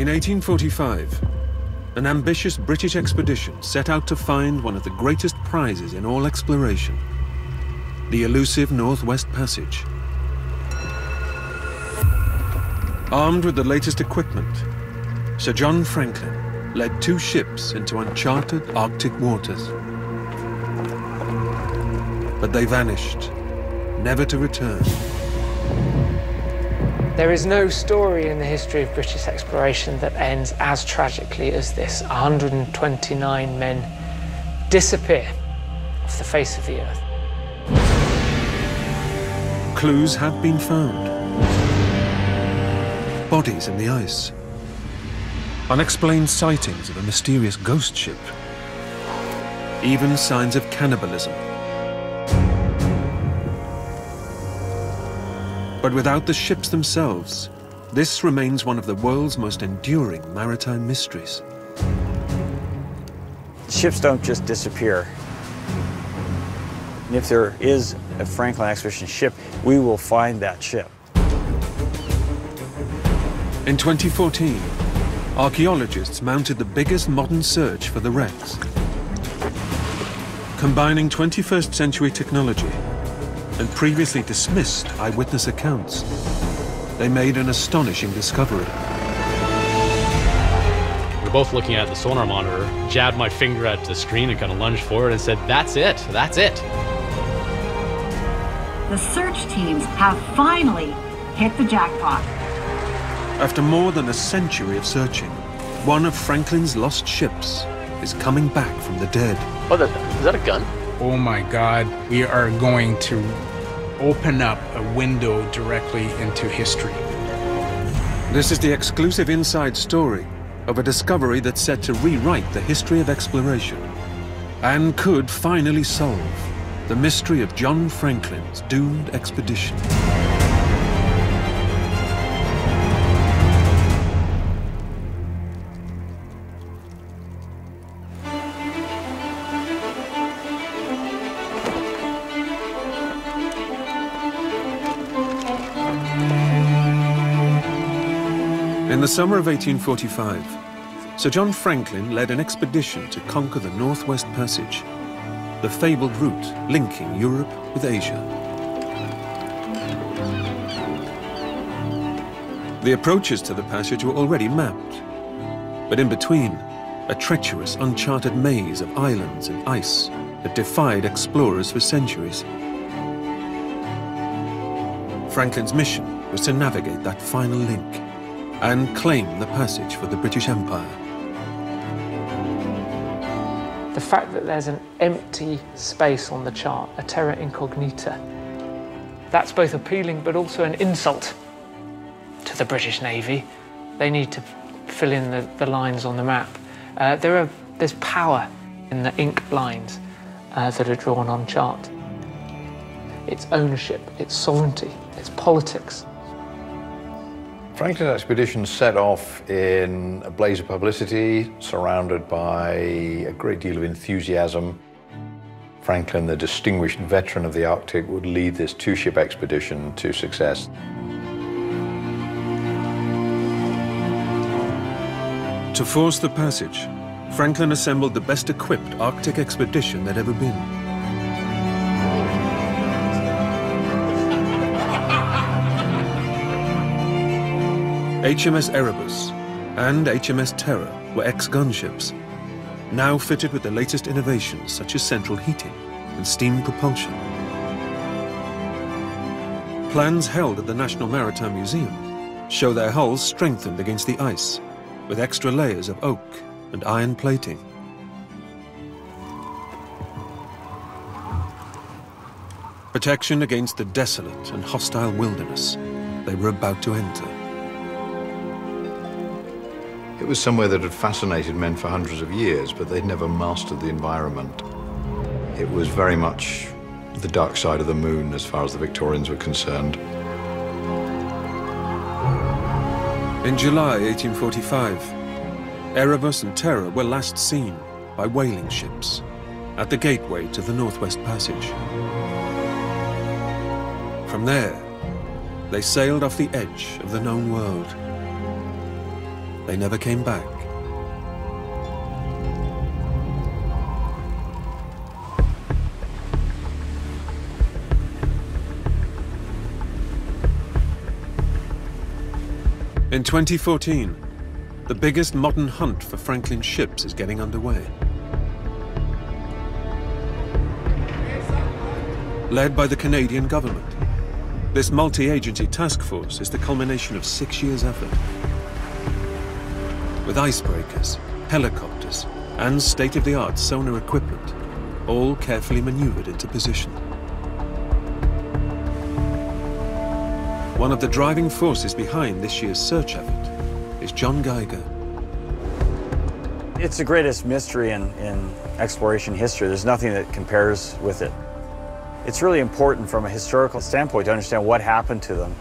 In 1845, an ambitious British expedition set out to find one of the greatest prizes in all exploration, the elusive Northwest Passage. Armed with the latest equipment, Sir John Franklin led 2 ships into uncharted Arctic waters. But they vanished, never to return. There is no story in the history of British exploration that ends as tragically as this. 129 men disappear off the face of the earth. Clues have been found. Bodies in the ice. Unexplained sightings of a mysterious ghost ship. Even signs of cannibalism. But without the ships themselves, this remains one of the world's most enduring maritime mysteries. Ships don't just disappear. And if there is a Franklin expedition ship, we will find that ship. In 2014, archaeologists mounted the biggest modern search for the wrecks. Combining 21st century technology and previously dismissed eyewitness accounts, they made an astonishing discovery. We're both looking at the sonar monitor, jabbed my finger at the screen and kind of lunged forward and said, "That's it, that's it." The search teams have finally hit the jackpot. After more than a century of searching, one of Franklin's lost ships is coming back from the dead. Oh, is that a gun? Oh my God, we are going to open up a window directly into history. This is the exclusive inside story of a discovery that's set to rewrite the history of exploration and could finally solve the mystery of John Franklin's doomed expedition. In the summer of 1845, Sir John Franklin led an expedition to conquer the Northwest Passage, the fabled route linking Europe with Asia. The approaches to the passage were already mapped, but in between, a treacherous, uncharted maze of islands and ice that defied explorers for centuries. Franklin's mission was to navigate that final link and claim the passage for the British Empire. The fact that there's an empty space on the chart, a terra incognita, that's both appealing but also an insult to the British Navy. They need to fill in the lines on the map. There's power in the ink lines that are drawn on chart. It's ownership, it's sovereignty, it's politics. Franklin's expedition set off in a blaze of publicity, surrounded by a great deal of enthusiasm. Franklin, the distinguished veteran of the Arctic, would lead this 2-ship expedition to success. To force the passage, Franklin assembled the best equipped Arctic expedition there'd ever been. HMS Erebus and HMS Terror were ex-gunships, now fitted with the latest innovations such as central heating and steam propulsion. Plans held at the National Maritime Museum show their hulls strengthened against the ice, with extra layers of oak and iron plating. Protection against the desolate and hostile wilderness they were about to enter. It was somewhere that had fascinated men for hundreds of years, but they'd never mastered the environment. It was very much the dark side of the moon as far as the Victorians were concerned. In July 1845, Erebus and Terror were last seen by whaling ships at the gateway to the Northwest Passage. From there, they sailed off the edge of the known world. they never came back. In 2014, the biggest modern hunt for Franklin's ships is getting underway. Led by the Canadian government, this multi-agency task force is the culmination of 6 years' effort. With icebreakers, helicopters, and state-of-the-art sonar equipment, all carefully maneuvered into position. One of the driving forces behind this year's search effort is John Geiger. It's the greatest mystery in exploration history. There's nothing that compares with it. It's really important from a historical standpoint to understand what happened to them.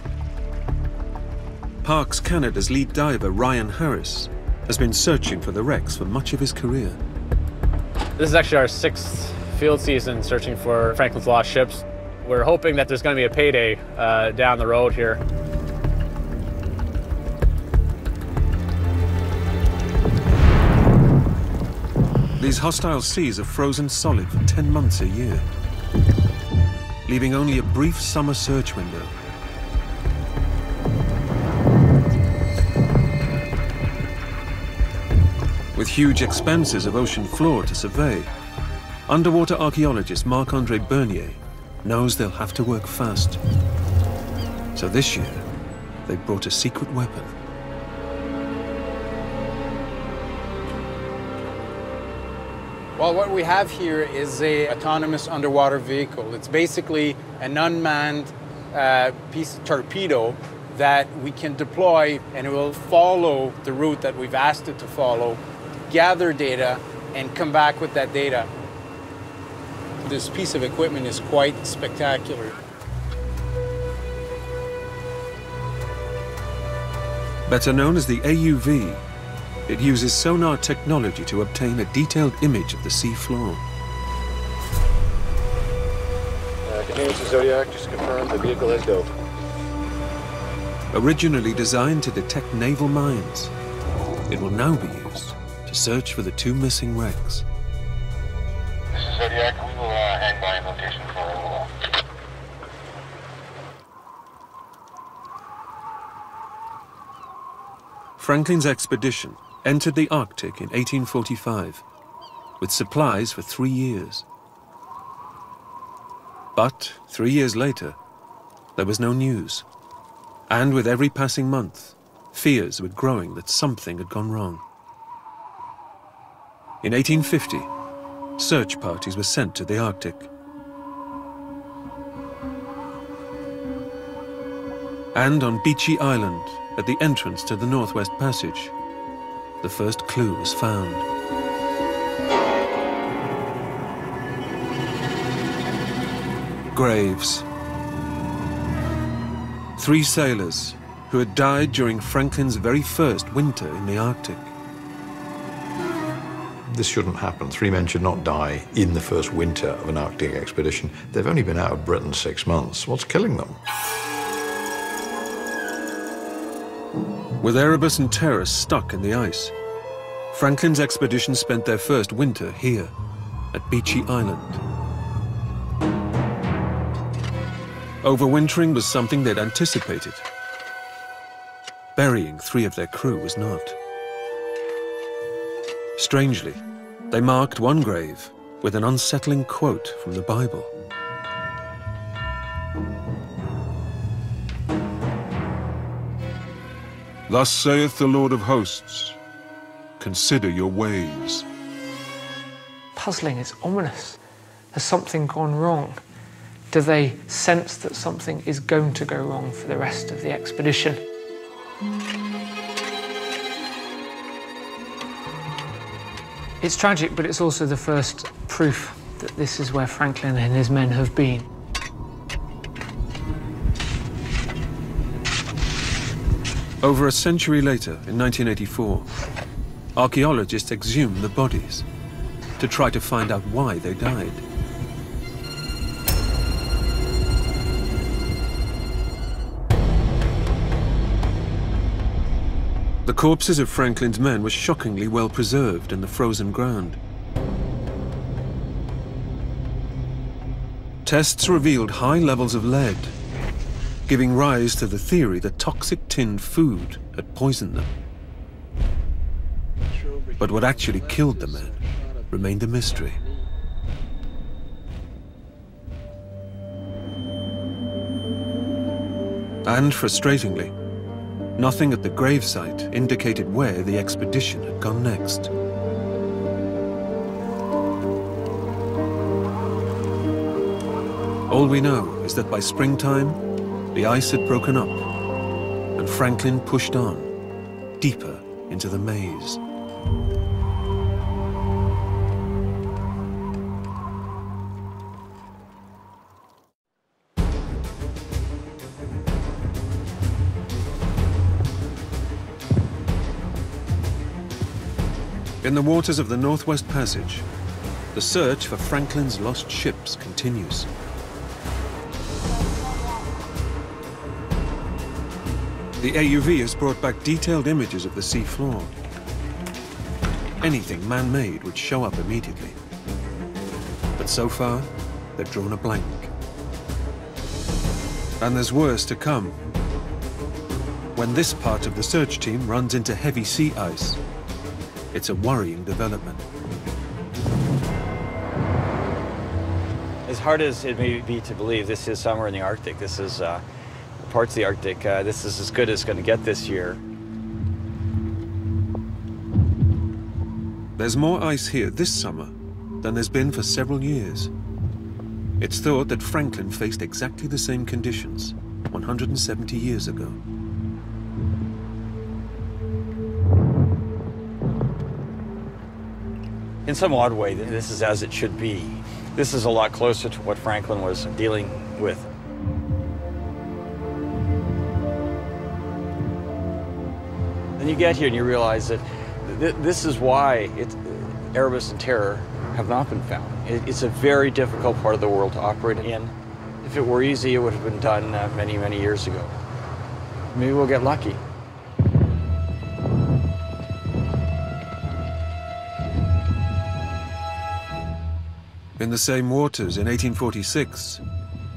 Parcs Canada's lead diver Ryan Harris has been searching for the wrecks for much of his career. This is actually our 6th field season searching for Franklin's lost ships. We're hoping that there's going to be a payday down the road here. These hostile seas are frozen solid for 10 months a year, leaving only a brief summer search window. With huge expanses of ocean floor to survey, underwater archaeologist Marc-André Bernier knows they'll have to work fast. So this year, they brought a secret weapon. Well, what we have here is an autonomous underwater vehicle. It's basically an unmanned piece of torpedo that we can deploy, and it will follow the route that we've asked it to follow, gather data, and come back with that data. This piece of equipment is quite spectacular. Better known as the AUV, it uses sonar technology to obtain a detailed image of the sea floor. Continuous to Zodiac, just confirm the vehicle has dove. Originally designed to detect naval mines, it will now be used to search for the 2 missing wrecks. This is Zodiac, we will hang by in location for a little while. Franklin's expedition entered the Arctic in 1845 with supplies for 3 years. But 3 years later, there was no news. And with every passing month, fears were growing that something had gone wrong. In 1850, search parties were sent to the Arctic. And on Beechey Island, at the entrance to the Northwest Passage, the first clue was found. Graves. 3 sailors who had died during Franklin's very first winter in the Arctic. This shouldn't happen. 3 men should not die in the first winter of an Arctic expedition. They've only been out of Britain 6 months. What's killing them? With Erebus and Terror stuck in the ice, Franklin's expedition spent their first winter here, at Beechey Island. Overwintering was something they'd anticipated. Burying 3 of their crew was not. Strangely, they marked one grave with an unsettling quote from the Bible. "Thus saith the Lord of hosts, consider your ways." Puzzling, it's ominous. Has something gone wrong? Do they sense that something is going to go wrong for the rest of the expedition? It's tragic, but it's also the first proof that this is where Franklin and his men have been. Over a century later, in 1984, archaeologists exhumed the bodies to try to find out why they died. The corpses of Franklin's men were shockingly well preserved in the frozen ground. Tests revealed high levels of lead, giving rise to the theory that toxic tinned food had poisoned them. But what actually killed the men remained a mystery. And frustratingly, nothing at the gravesite indicated where the expedition had gone next. All we know is that by springtime, the ice had broken up, and Franklin pushed on, deeper into the maze. In the waters of the Northwest Passage, the search for Franklin's lost ships continues. The AUV has brought back detailed images of the sea floor. Anything man-made would show up immediately. But so far, they've drawn a blank. And there's worse to come. When this part of the search team runs into heavy sea ice, it's a worrying development. As hard as it may be to believe, this is somewhere in the Arctic. This is parts of the Arctic. This is as good as it's going to get this year. There's more ice here this summer than there's been for several years. It's thought that Franklin faced exactly the same conditions 170 years ago. In some odd way, this is as it should be. This is a lot closer to what Franklin was dealing with. Then you get here and you realize that this is why erebus and terror have not been found. It's a very difficult part of the world to operate in. If it were easy, it would have been done many, many years ago. Maybe we'll get lucky. In the same waters in 1846,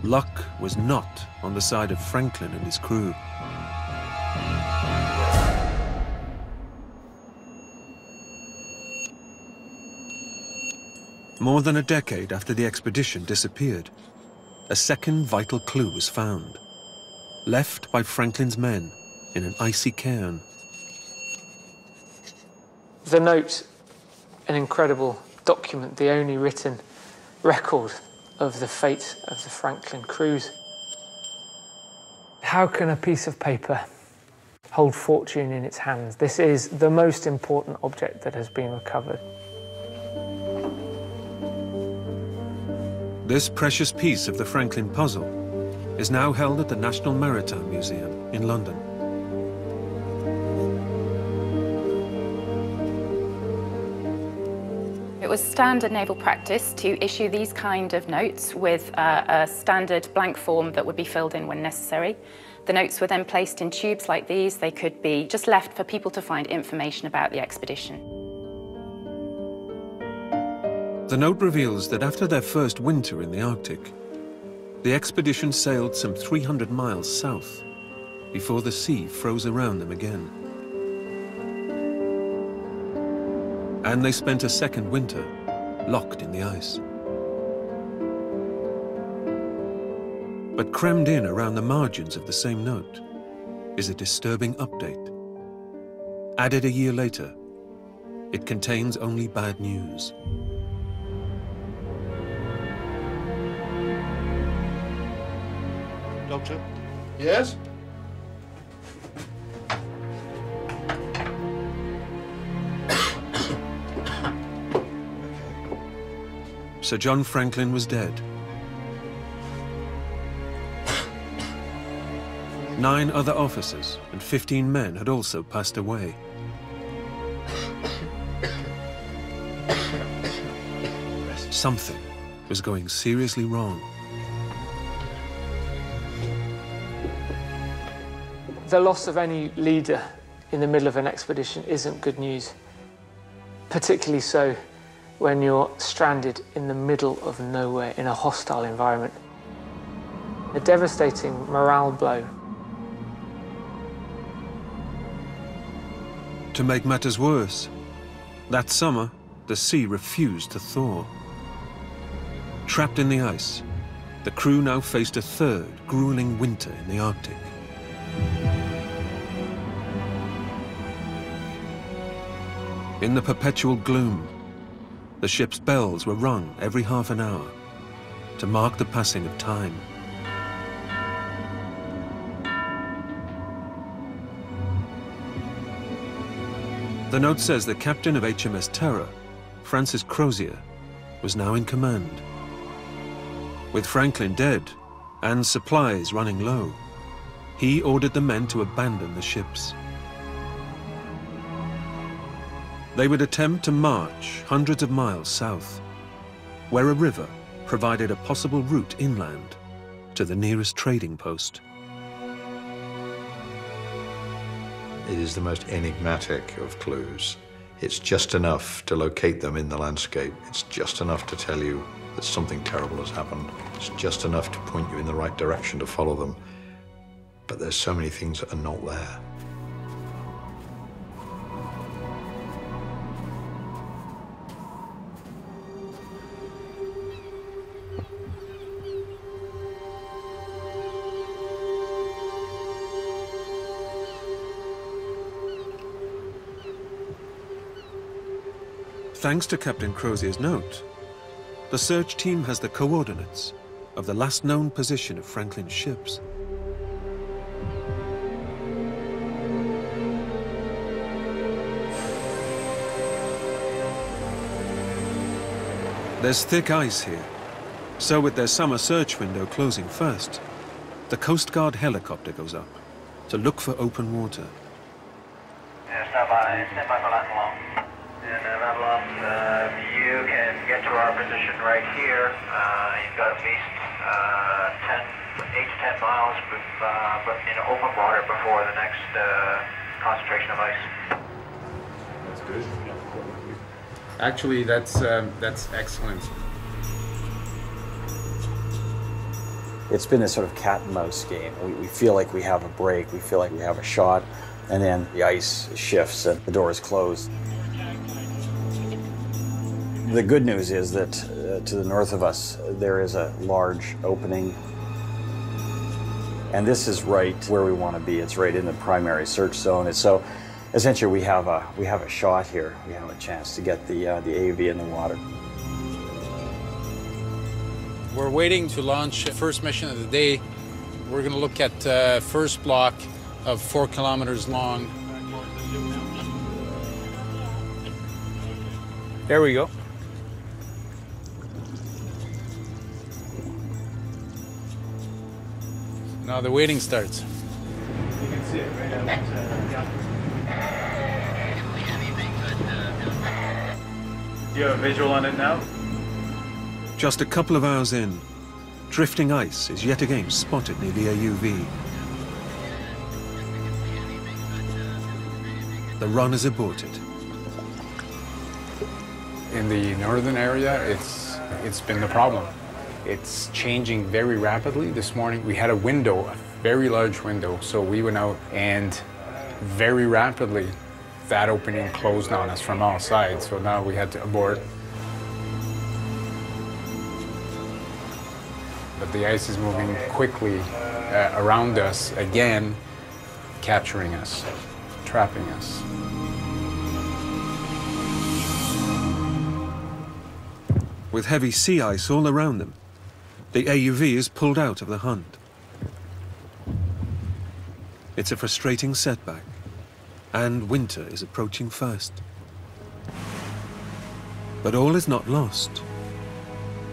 luck was not on the side of Franklin and his crew. More than a decade after the expedition disappeared, a second vital clue was found, left by Franklin's men in an icy cairn. The note, an incredible document, the only written record of the fate of the Franklin cruise. How can a piece of paper hold fortune in its hands? This is the most important object that has been recovered. This precious piece of the Franklin puzzle is now held at the National Maritime Museum in London. It was standard naval practice to issue these kind of notes with a standard blank form that would be filled in when necessary. The notes were then placed in tubes like these. They could be just left for people to find information about the expedition. The note reveals that after their first winter in the Arctic, the expedition sailed some 300 miles south before the sea froze around them again. And they spent a second winter locked in the ice. But crammed in around the margins of the same note is a disturbing update. Added a year later, it contains only bad news. Doctor? Yes? Sir John Franklin was dead. 9 other officers and 15 men had also passed away. Something was going seriously wrong. The loss of any leader in the middle of an expedition isn't good news, particularly so when you're stranded in the middle of nowhere in a hostile environment. A devastating morale blow. To make matters worse, that summer, the sea refused to thaw. Trapped in the ice, the crew now faced a third grueling winter in the Arctic. In the perpetual gloom, the ship's bells were rung every half an hour to mark the passing of time. The note says the captain of HMS Terror, Francis Crozier, was now in command. With Franklin dead and supplies running low, he ordered the men to abandon the ships. They would attempt to march hundreds of miles south, where a river provided a possible route inland to the nearest trading post. It is the most enigmatic of clues. It's just enough to locate them in the landscape. It's just enough to tell you that something terrible has happened. It's just enough to point you in the right direction to follow them. But there's so many things that are not there. Thanks to Captain Crozier's note, the search team has the coordinates of the last known position of Franklin's ships. There's thick ice here, so with their summer search window closing first, the Coast Guard helicopter goes up to look for open water. Stand by for Latin Long. And Babylon, you can get to our position right here. You've got at least 8 to 10 miles in open water before the next concentration of ice. That's good. Actually, that's excellent. It's been this sort of cat and mouse game. We feel like we have a break, we feel like we have a shot, and then the ice shifts and the door is closed. The good news is that to the north of us, there is a large opening. And this is right where we want to be. It's right in the primary search zone. And so essentially we have a shot here. We have a chance to get the AUV in the water. We're waiting to launch the first mission of the day. We're going to look at first block of 4 kilometers long. There we go. Now the waiting starts. You can see it right out. Do you have a visual on it now? Just a couple of hours in, drifting ice is yet again spotted near the AUV. The run is aborted. In the northern area, it's been the problem. It's changing very rapidly. This morning we had a window, a very large window, so we went out and very rapidly that opening closed on us from all sides, so now we had to abort. But the ice is moving quickly around us again, capturing us, trapping us. With heavy sea ice all around them, the AUV is pulled out of the hunt. It's a frustrating setback, and winter is approaching fast. But all is not lost.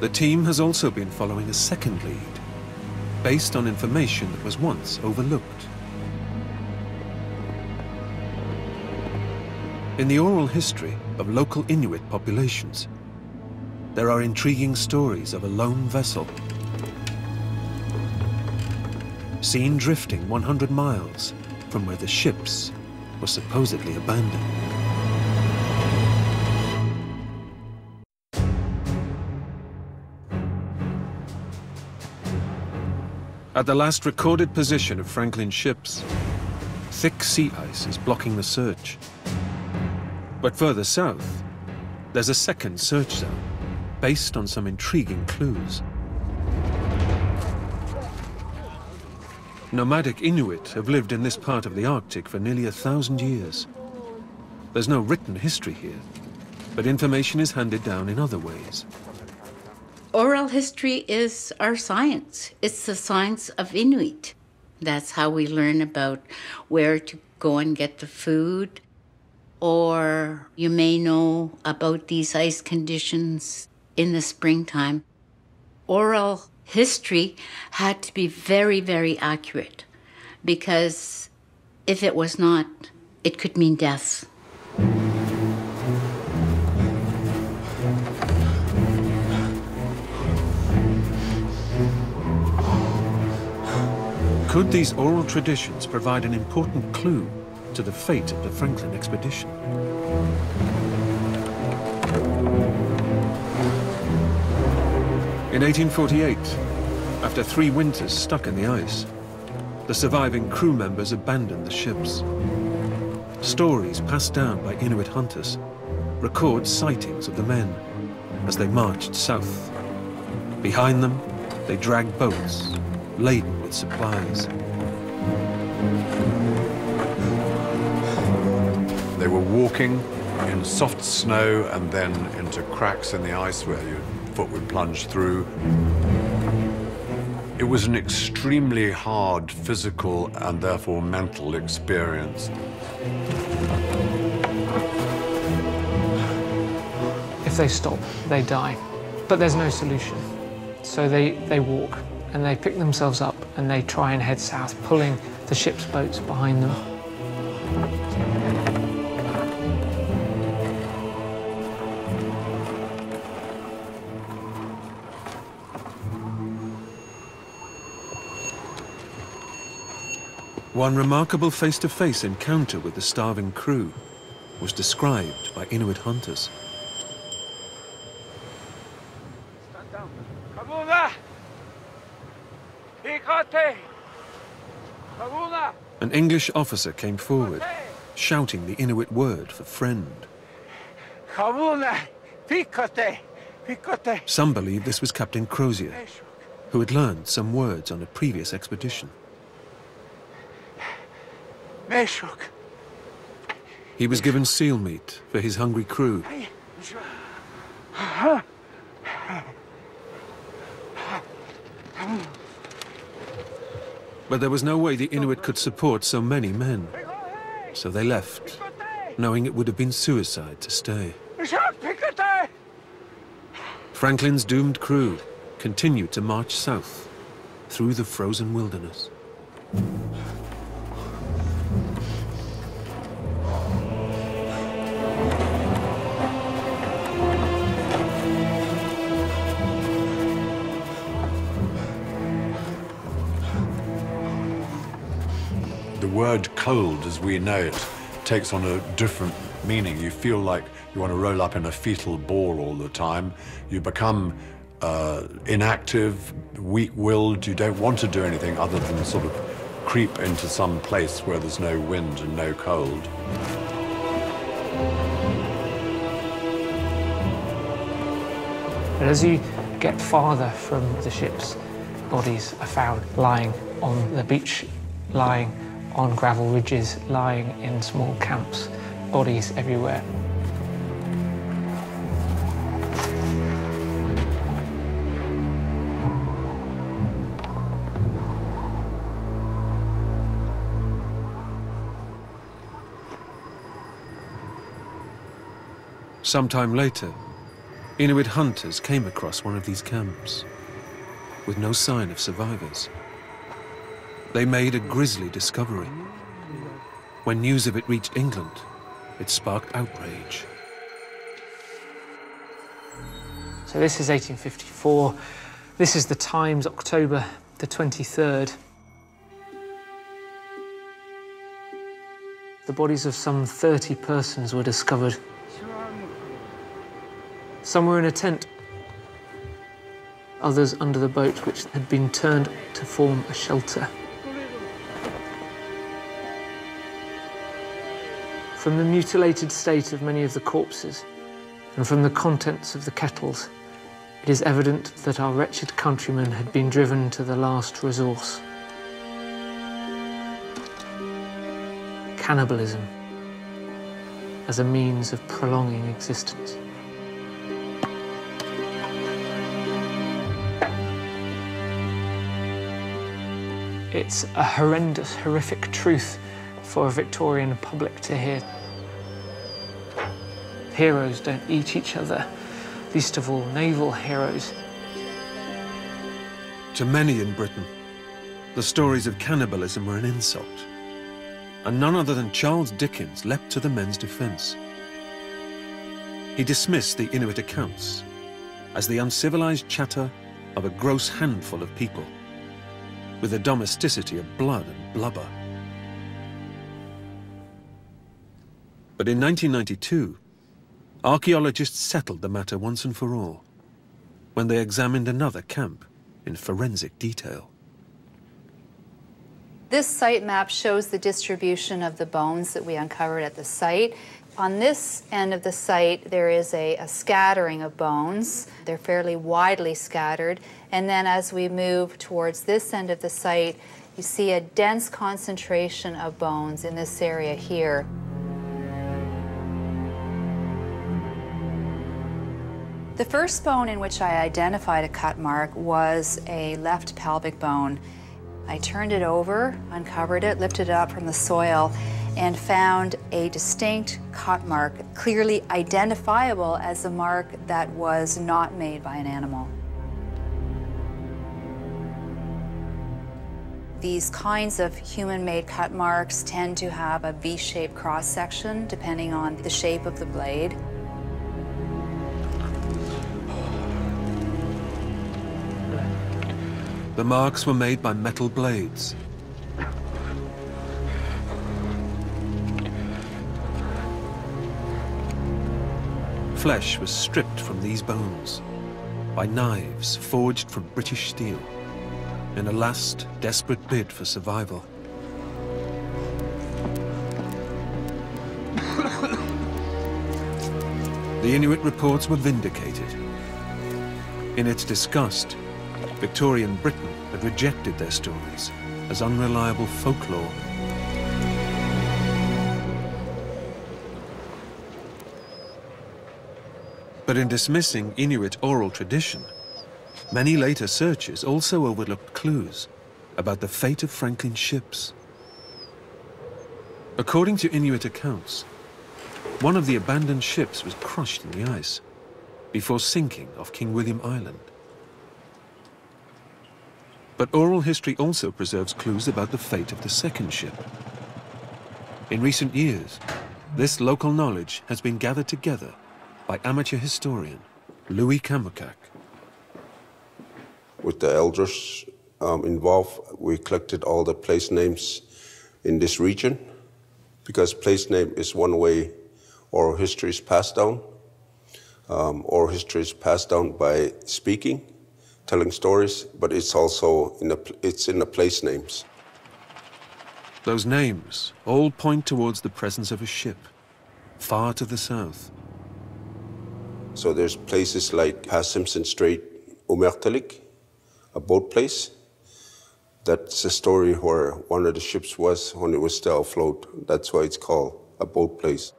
The team has also been following a second lead, based on information that was once overlooked. In the oral history of local Inuit populations, there are intriguing stories of a lone vessel seen drifting 100 miles from where the ships was supposedly abandoned. At the last recorded position of Franklin's ships, thick sea ice is blocking the search. But further south, there's a second search zone, based on some intriguing clues. Nomadic Inuit have lived in this part of the Arctic for nearly 1,000 years. There's no written history here, but information is handed down in other ways. Oral history is our science. It's the science of Inuit. That's how we learn about where to go and get the food. Or you may know about these ice conditions in the springtime. Oral history had to be very, very accurate, because if it was not, it could mean death. Could these oral traditions provide an important clue to the fate of the Franklin expedition? In 1848, after 3 winters stuck in the ice, the surviving crew members abandoned the ships. Stories passed down by Inuit hunters record sightings of the men as they marched south. Behind them, they dragged boats laden with supplies. They were walking in soft snow and then into cracks in the ice where your foot would plunge through. It was an extremely hard physical and therefore mental experience. If they stop, they die. But there's no solution. So they walk and they pick themselves up and they try and head south, pulling the ship's boats behind them. One remarkable face-to-face encounter with the starving crew was described by Inuit hunters. An English officer came forward, shouting the Inuit word for friend. Some believe this was Captain Crozier, who had learned some words on a previous expedition. He was given seal meat for his hungry crew. But there was no way the Inuit could support so many men. So they left, knowing it would have been suicide to stay. Franklin's doomed crew continued to march south through the frozen wilderness. The word cold, as we know it, takes on a different meaning. You feel like you want to roll up in a fetal ball all the time. You become inactive, weak-willed. You don't want to do anything other than sort of creep into some place where there's no wind and no cold. But as you get farther from the ships, bodies are found lying on the beach, lying on gravel ridges, lying in small camps, bodies everywhere. Sometime later, Inuit hunters came across one of these camps with no sign of survivors. They made a grisly discovery. When news of it reached England, it sparked outrage. So this is 1854. This is the Times, October the 23rd. the bodies of some 30 persons were discovered. Some were in a tent, others under the boat, which had been turned to form a shelter. From the mutilated state of many of the corpses, and from the contents of the kettles, it is evident that our wretched countrymen had been driven to the last resource. Cannibalism as a means of prolonging existence. It's a horrendous, horrific truth for a Victorian public to hear. Heroes don't eat each other, least of all naval heroes. To many in Britain, the stories of cannibalism were an insult, and none other than Charles Dickens leapt to the men's defense. He dismissed the Inuit accounts as the uncivilized chatter of a gross handful of people, with the domesticity of blood and blubber. But in 1992, archaeologists settled the matter once and for all, when they examined another camp in forensic detail. This site map shows the distribution of the bones that we uncovered at the site. On this end of the site, there is a scattering of bones. They're fairly widely scattered. And then as we move towards this end of the site, you see a dense concentration of bones in this area here. The first bone in which I identified a cut mark was a left pelvic bone. I turned it over, uncovered it, lifted it up from the soil, and found a distinct cut mark, clearly identifiable as a mark that was not made by an animal. These kinds of human-made cut marks tend to have a V-shaped cross-section depending on the shape of the blade. The marks were made by metal blades. Flesh was stripped from these bones by knives forged from British steel in a last desperate bid for survival. The Inuit reports were vindicated. In its disgust, Victorian Britain had rejected their stories as unreliable folklore. But in dismissing Inuit oral tradition, many later searchers also overlooked clues about the fate of Franklin's ships. According to Inuit accounts, one of the abandoned ships was crushed in the ice before sinking off King William Island. But oral history also preserves clues about the fate of the second ship. In recent years, this local knowledge has been gathered together by amateur historian Louis Kamukak. With the elders involved, we collected all the place names in this region, because place name is one way oral history is passed down. Oral history is passed down by speaking, telling stories, but it's also in the place names. Those names all point towards the presence of a ship, far to the south. So there's places like past Simpson Strait, Umertalik, a boat place. That's a story where one of the ships was when it was still afloat. That's why it's called a boat place.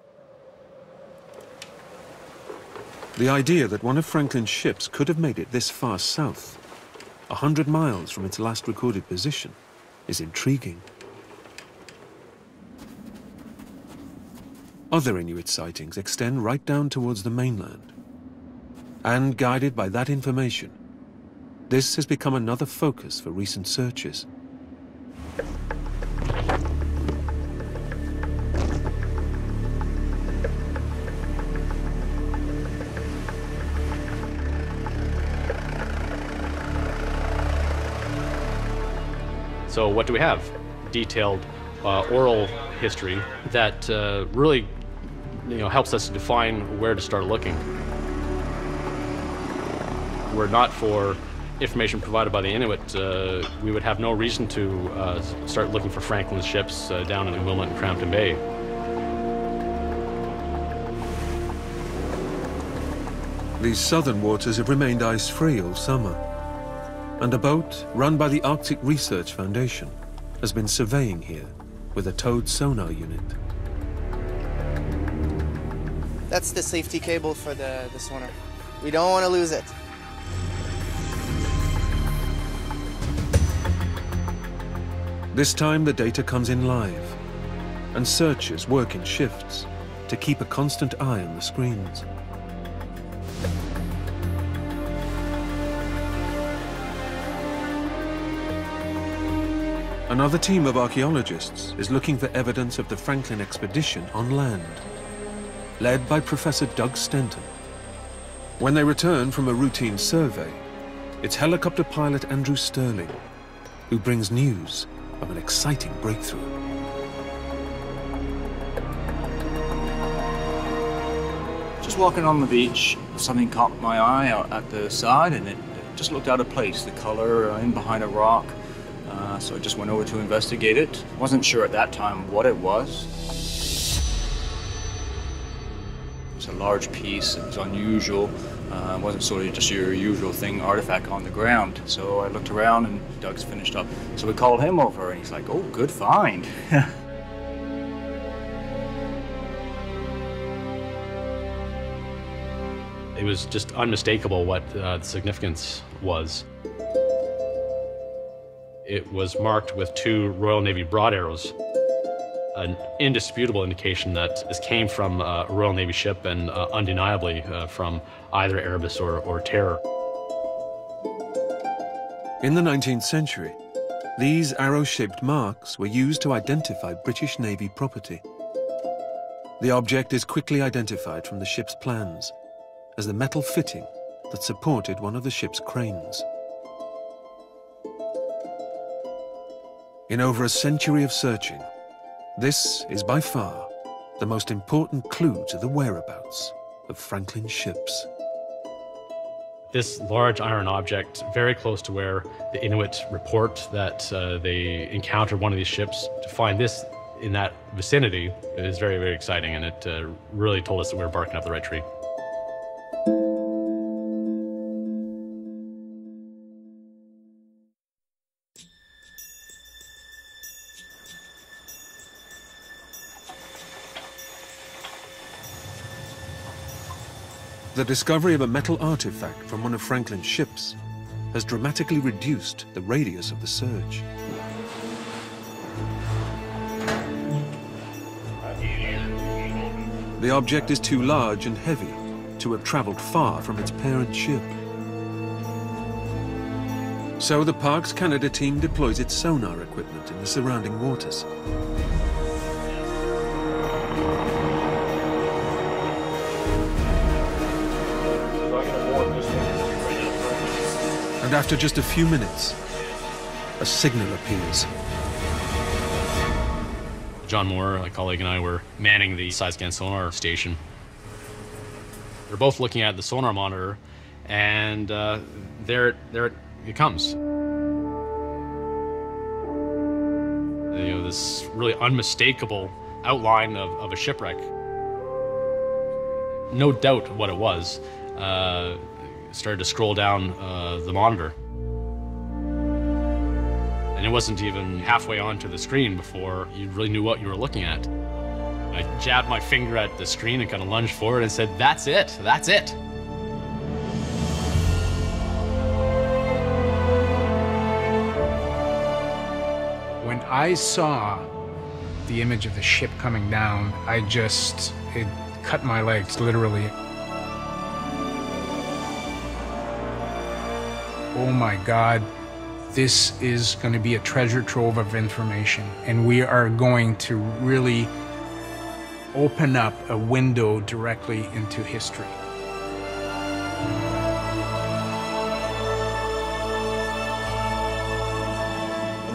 The idea that one of Franklin's ships could have made it this far south, 100 miles from its last recorded position, is intriguing. Other Inuit sightings extend right down towards the mainland. And guided by that information, this has become another focus for recent searches. So what do we have? Detailed oral history that really helps us define where to start looking. Were it not for information provided by the Inuit, we would have no reason to start looking for Franklin's ships down in Wilmot and Crampton Bay. These southern waters have remained ice-free all summer, and a boat run by the Arctic Research Foundation has been surveying here with a towed sonar unit. That's the safety cable for the sonar. We don't want to lose it. This time the data comes in live, and searchers work in shifts to keep a constant eye on the screens. Another team of archaeologists is looking for evidence of the Franklin expedition on land, led by Professor Doug Stenton. When they return from a routine survey, it's helicopter pilot Andrew Sterling who brings news of an exciting breakthrough. Just walking on the beach, something caught my eye out at the side, and it just looked out of place, the color in behind a rock. So I just went over to investigate it. Wasn't sure at that time what it was. It was a large piece, it was unusual. It wasn't sort of just your usual thing, artifact on the ground. So I looked around and Doug's finished up. So we called him over and he's like, oh, good find. It was just unmistakable what the significance was. It was marked with 2 Royal Navy broad arrows, an indisputable indication that this came from a Royal Navy ship and undeniably from either Erebus or Terror. In the 19th century, these arrow-shaped marks were used to identify British Navy property. The object is quickly identified from the ship's plans as the metal fitting that supported one of the ship's cranes. In over a century of searching, this is by far the most important clue to the whereabouts of Franklin's ships. This large iron object, very close to where the Inuit report that they encountered one of these ships, to find this in that vicinity is very, very exciting, and it really told us that we were barking up the right tree. The discovery of a metal artifact from one of Franklin's ships has dramatically reduced the radius of the search. The object is too large and heavy to have traveled far from its parent ship. So the Parcs Canada team deploys its sonar equipment in the surrounding waters. And after just a few minutes, a signal appears. John Moore, my colleague, and I were manning the side-scan sonar station. We're both looking at the sonar monitor, and there it comes. This really unmistakable outline of a shipwreck. No doubt what it was. Started to scroll down the monitor. And it wasn't even halfway onto the screen before you really knew what you were looking at. I jabbed my finger at the screen and kind of lunged forward and said, "That's it, that's it." When I saw the image of the ship coming down, it cut my legs, literally. Oh my God, this is going to be a treasure trove of information, and we are going to really open up a window directly into history.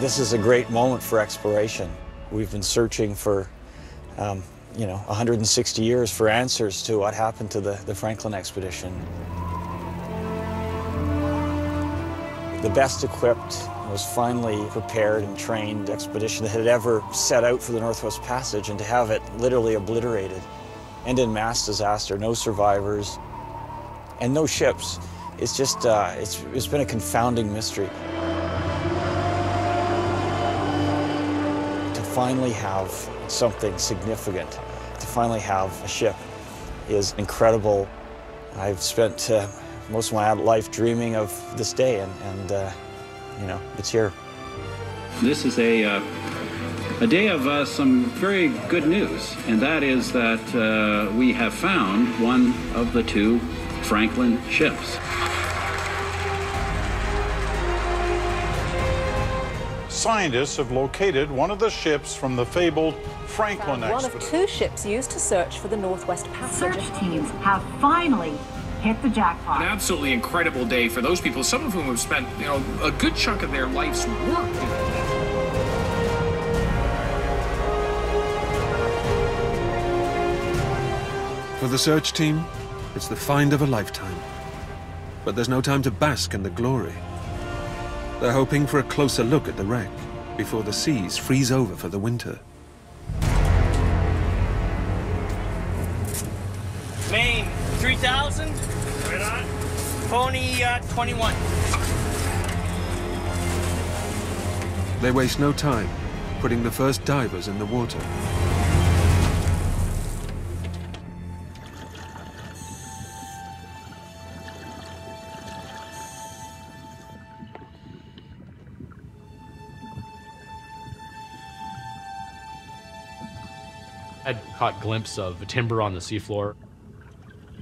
This is a great moment for exploration. We've been searching for you know, 160 years for answers to what happened to the Franklin expedition. The best equipped, was finally prepared and trained expedition that had ever set out for the Northwest Passage, and to have it literally obliterated. End in mass disaster, no survivors, and no ships. It's just, it's been a confounding mystery. To finally have something significant, to finally have a ship is incredible. I've spent most of my life dreaming of this day, and you know, it's here. This is a day of some very good news, and that is that we have found one of the 2 Franklin ships. Scientists have located one of the ships from the fabled Franklin expedition. One of 2 ships used to search for the Northwest Passage. Search teams have finally hit the jackpot. An absolutely incredible day for those people, some of whom have spent, you know, a good chunk of their life's work. For the search team, it's the find of a lifetime. But there's no time to bask in the glory. They're hoping for a closer look at the wreck before the seas freeze over for the winter. Main 3,000. Right on. Pony 21. They waste no time putting the first divers in the water. I'd caught a glimpse of a timber on the seafloor,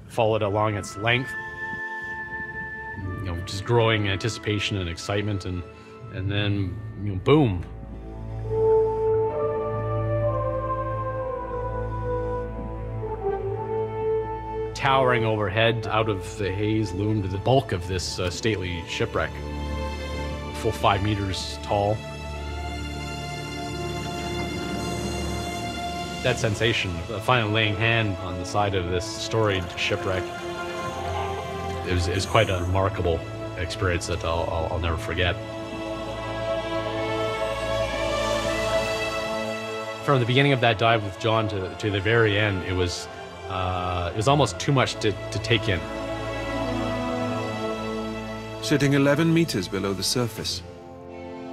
followed along its length, you know, just growing anticipation and excitement, and then, you know, boom. Towering overhead, out of the haze, loomed the bulk of this stately shipwreck, full 5 meters tall. That sensation of finally laying hand on the side of this storied shipwreck, it was quite a remarkable experience that I'll never forget. From the beginning of that dive with John to the very end, it was almost too much to take in. Sitting 11 meters below the surface,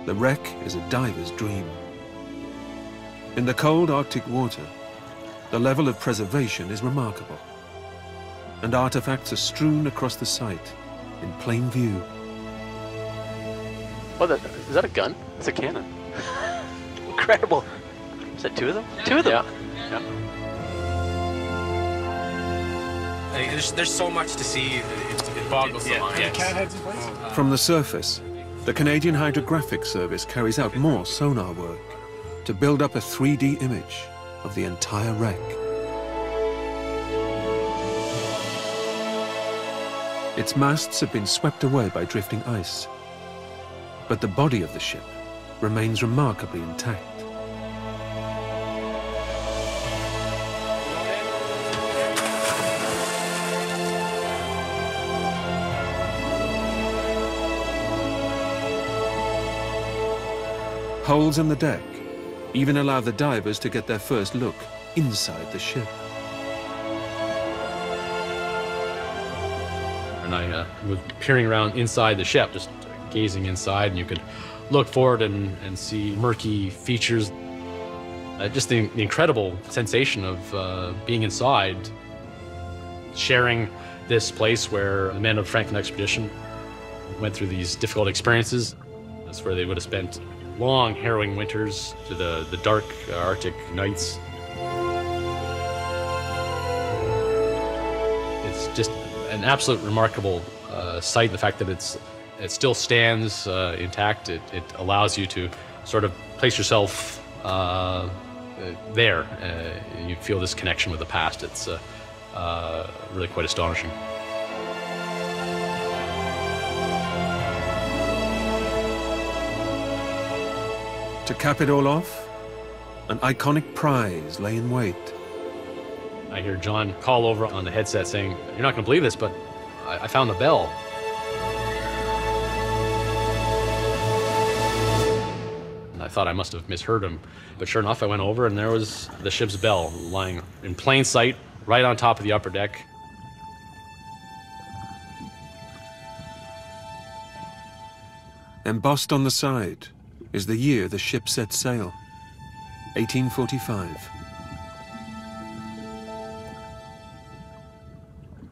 the wreck is a diver's dream. In the cold Arctic water, the level of preservation is remarkable, and artifacts are strewn across the site in plain view. What, is that a gun? It's a cannon. Incredible. Is that 2 of them? 2 of them? Yeah. I mean, there's so much to see, it boggles the mind. Yeah. Cat heads in place? From the surface, the Canadian Hydrographic Service carries out more sonar work to build up a 3D image of the entire wreck. Its masts have been swept away by drifting ice, but the body of the ship remains remarkably intact. Holes in the deck even allow the divers to get their first look inside the ship. And I was peering around inside the ship, just gazing inside, and you could look forward and see murky features. Just the incredible sensation of being inside, sharing this place where the men of the Franklin expedition went through these difficult experiences. That's where they would have spent long, harrowing winters to the dark Arctic nights. It's just an absolute remarkable sight. The fact that it still stands intact, it allows you to sort of place yourself there. You feel this connection with the past. It's really quite astonishing. To cap it all off, an iconic prize lay in wait. I hear John call over on the headset saying, "You're not going to believe this, but I found the bell." And I thought I must have misheard him. But sure enough, I went over and there was the ship's bell lying in plain sight right on top of the upper deck. Embossed on the side is the year the ship set sail, 1845.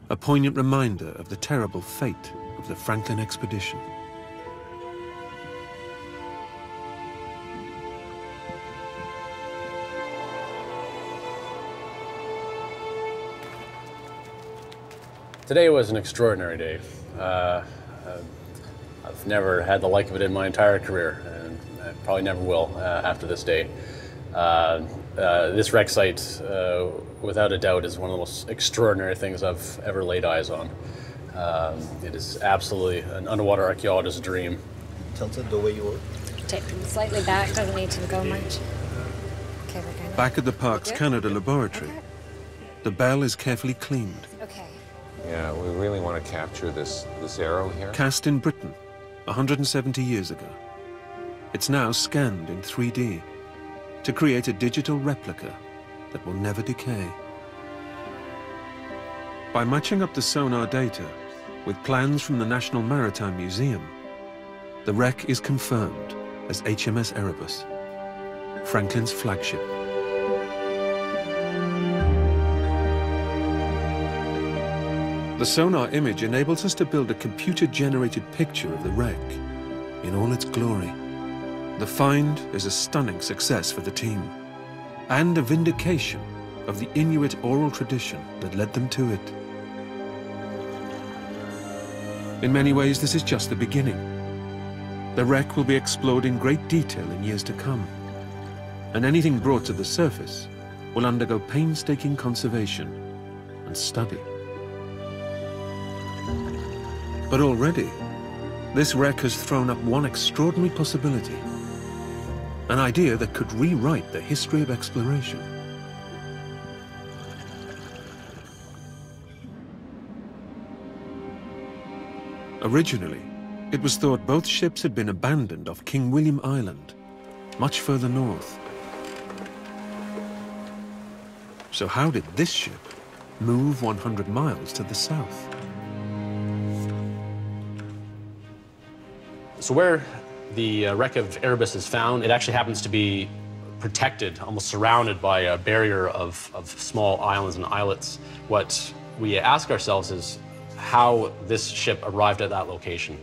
A poignant reminder of the terrible fate of the Franklin expedition. Today was an extraordinary day. I've never had the like of it in my entire career, and I probably never will after this day. This wreck site, without a doubt, is one of the most extraordinary things I've ever laid eyes on. It is absolutely an underwater archaeologist's dream. Tilted the way you were? Taken slightly back, doesn't need to go much. Okay, we're going. Back at the Parcs Canada laboratory, the bell is carefully cleaned. Okay. Yeah, we really want to capture this arrow here. Cast in Britain 170 years ago. It's now scanned in 3D to create a digital replica that will never decay. By matching up the sonar data with plans from the National Maritime Museum, the wreck is confirmed as HMS Erebus, Franklin's flagship. The sonar image enables us to build a computer-generated picture of the wreck in all its glory. The find is a stunning success for the team and a vindication of the Inuit oral tradition that led them to it. In many ways, this is just the beginning. The wreck will be explored in great detail in years to come, and anything brought to the surface will undergo painstaking conservation and study. But already, this wreck has thrown up one extraordinary possibility, an idea that could rewrite the history of exploration. Originally, it was thought both ships had been abandoned off King William Island, much further north. So how did this ship move 100 miles to the south? So where the wreck of Erebus is found, it actually happens to be protected, almost surrounded by a barrier of small islands and islets. What we ask ourselves is how this ship arrived at that location.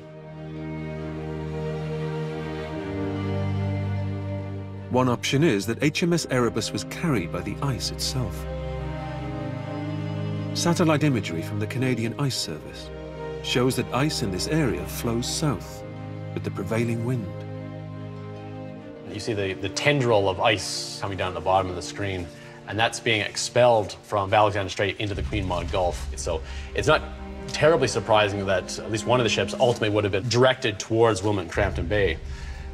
One option is that HMS Erebus was carried by the ice itself. Satellite imagery from the Canadian Ice Service shows that ice in this area flows south with the prevailing wind. You see the tendril of ice coming down at the bottom of the screen, and that's being expelled from Alexander Strait into the Queen Maud Gulf. So it's not terribly surprising that at least one of the ships ultimately would have been directed towards Wilmot and Crampton Bay.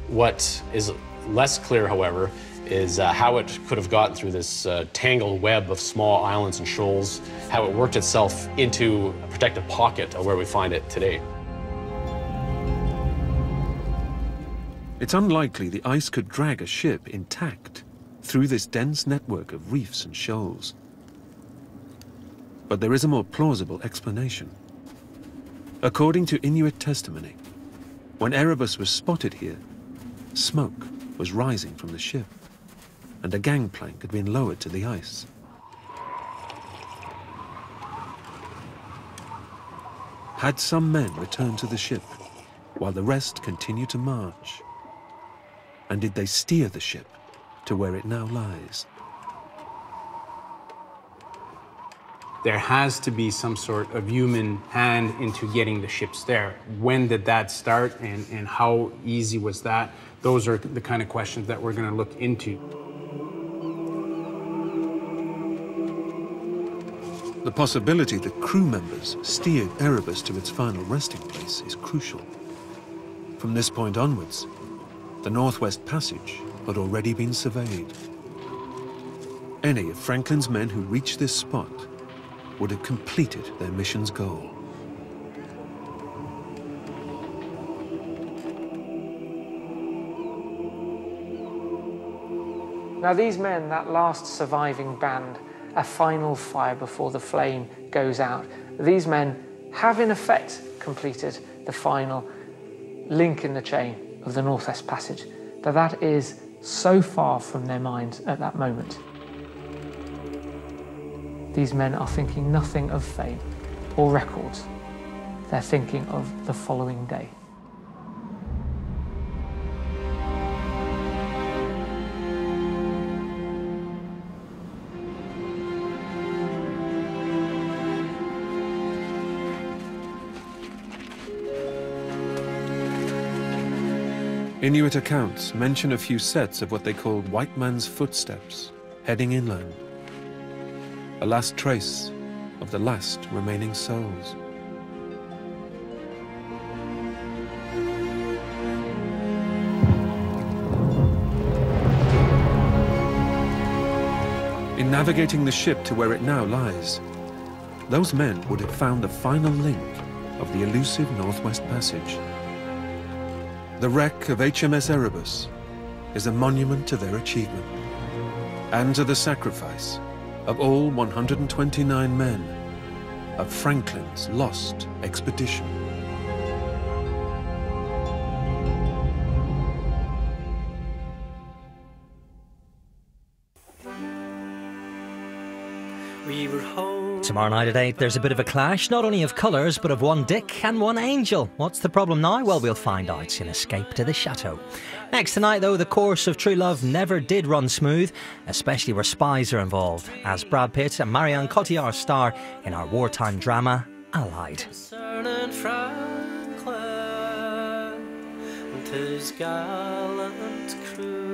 What is less clear, however, is how it could have gotten through this tangled web of small islands and shoals, how it worked itself into a protective pocket of where we find it today. It's unlikely the ice could drag a ship intact through this dense network of reefs and shoals. But there is a more plausible explanation. According to Inuit testimony, when Erebus was spotted here, smoke was rising from the ship, and a gangplank had been lowered to the ice. Had some men returned to the ship, while the rest continued to march? And did they steer the ship to where it now lies? There has to be some sort of human hand into getting the ships there. When did that start, and how easy was that? Those are the kind of questions that we're going to look into. The possibility that crew members steered Erebus to its final resting place is crucial. From this point onwards, the Northwest Passage had already been surveyed. Any of Franklin's men who reached this spot would have completed their mission's goal. Now these men, that last surviving band, a final fire before the flame goes out, these men have in effect completed the final link in the chain of the Northwest Passage, but that is so far from their minds at that moment. These men are thinking nothing of fame or records. They're thinking of the following day. Inuit accounts mention a few sets of what they called white man's footsteps, heading inland. A last trace of the last remaining souls. In navigating the ship to where it now lies, those men would have found the final link of the elusive Northwest Passage. The wreck of HMS Erebus is a monument to their achievement and to the sacrifice of all 129 men of Franklin's lost expedition. Tomorrow night at 8, there's a bit of a clash, not only of colours, but of one Dick and one Angel. What's the problem now? Well, we'll find out in Escape to the Chateau. Next tonight, though, the course of true love never did run smooth, especially where spies are involved, as Brad Pitt and Marianne Cotillard star in our wartime drama, Allied. His gallant crew